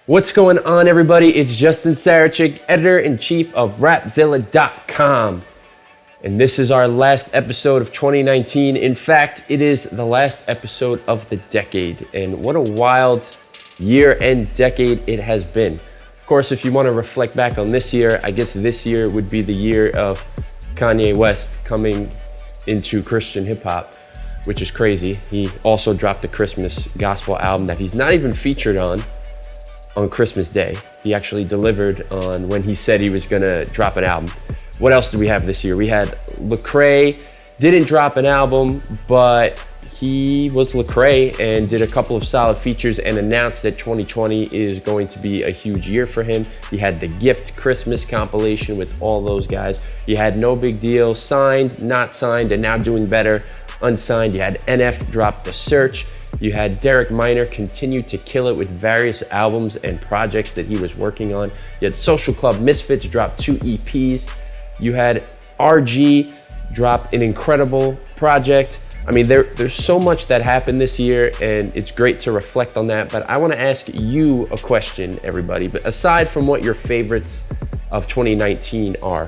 What's going on, everybody? It's Justin Sarachik, editor-in-chief of Rapzilla.com. And this is our last episode of 2019. In fact, it is the last episode of the decade. And what a wild year and decade it has been. Of course, if you want to reflect back on this year, I guess this year would be the year of Kanye West coming into Christian hip-hop, which is crazy. He also dropped a Christmas gospel album that he's not even featured on Christmas Day. He actually delivered on when he said he was gonna drop an album. What else did we have this year? We had Lecrae, didn't drop an album, but he was Lecrae and did a couple of solid features and announced that 2020 is going to be a huge year for him. He had the Gift Christmas compilation with all those guys. You had No Big Deal, signed, not signed, and now doing better, unsigned. You had NF drop The Search. You had Derek Minor continue to kill it with various albums and projects that he was working on. You had Social Club Misfits drop 2 EPs. You had RG drop an incredible project. I mean, there's so much that happened this year, and it's great to reflect on that. But I want to ask you a question, everybody. But aside from what your favorites of 2019 are,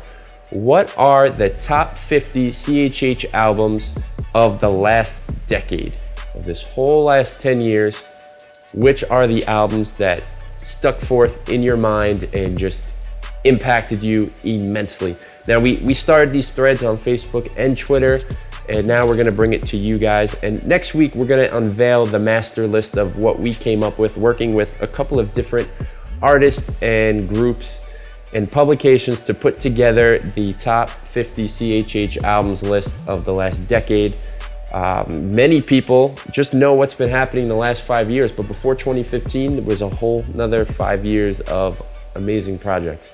what are the top 50 CHH albums of the last decade? Of this whole last 10 years, which are the albums that stuck forth in your mind and just impacted you immensely? Now, we started these threads on Facebook and Twitter, and now we're gonna bring it to you guys. And next week, we're gonna unveil the master list of what we came up with, working with a couple of different artists and groups and publications to put together the top 50 CHH albums list of the last decade. Many people just know what's been happening in the last 5 years, but before 2015, there was a whole another 5 years of amazing projects.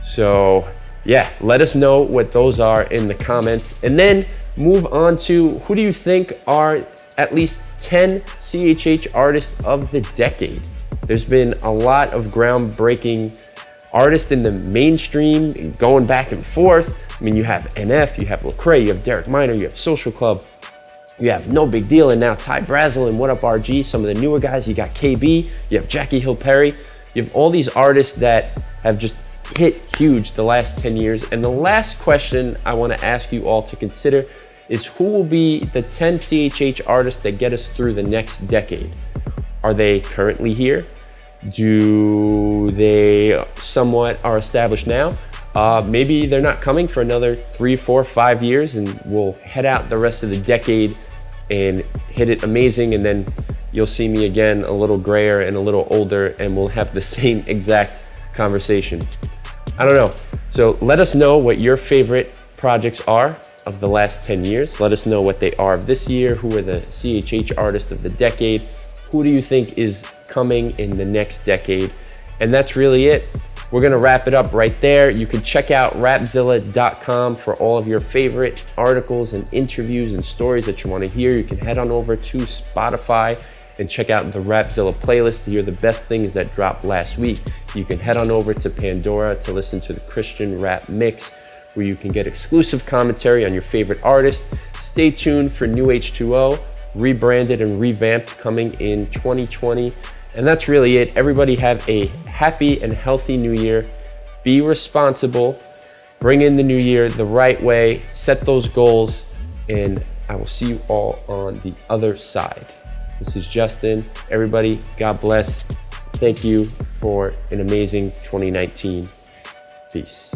So yeah, let us know what those are in the comments, and then move on to who do you think are at least 10 CHH artists of the decade? There's been a lot of groundbreaking artists in the mainstream going back and forth. I mean, you have NF, you have Lecrae, you have Derek Minor, you have Social Club, you have No Big Deal, and now Ty Brazel and What Up RG, some of the newer guys. You got KB, you have Jackie Hill Perry. You have all these artists that have just hit huge the last 10 years. And the last question I want to ask you all to consider is, who will be the 10 CHH artists that get us through the next decade? Are they currently here? Do they somewhat are established now? Maybe they're not coming for another 3, 4, 5 years, and we'll head out the rest of the decade and hit it amazing, and then you'll see me again a little grayer and a little older, and we'll have the same exact conversation. I don't know. So let us know what your favorite projects are of the last 10 years. Let us know what they are this year. Who are the CHH artists of the decade? Who do you think is coming in the next decade? And that's really it. We're gonna wrap it up right there. You can check out Rapzilla.com for all of your favorite articles and interviews and stories that you wanna hear. You can head on over to Spotify and check out the Rapzilla playlist to hear the best things that dropped last week. You can head on over to Pandora to listen to the Christian Rap Mix, where you can get exclusive commentary on your favorite artists. Stay tuned for New H2O, rebranded and revamped, coming in 2020. And that's really it. Everybody have a happy and healthy new year. Be responsible. Bring in the new year the right way. Set those goals. And I will see you all on the other side. This is Justin. Everybody, God bless. Thank you for an amazing 2019. Peace.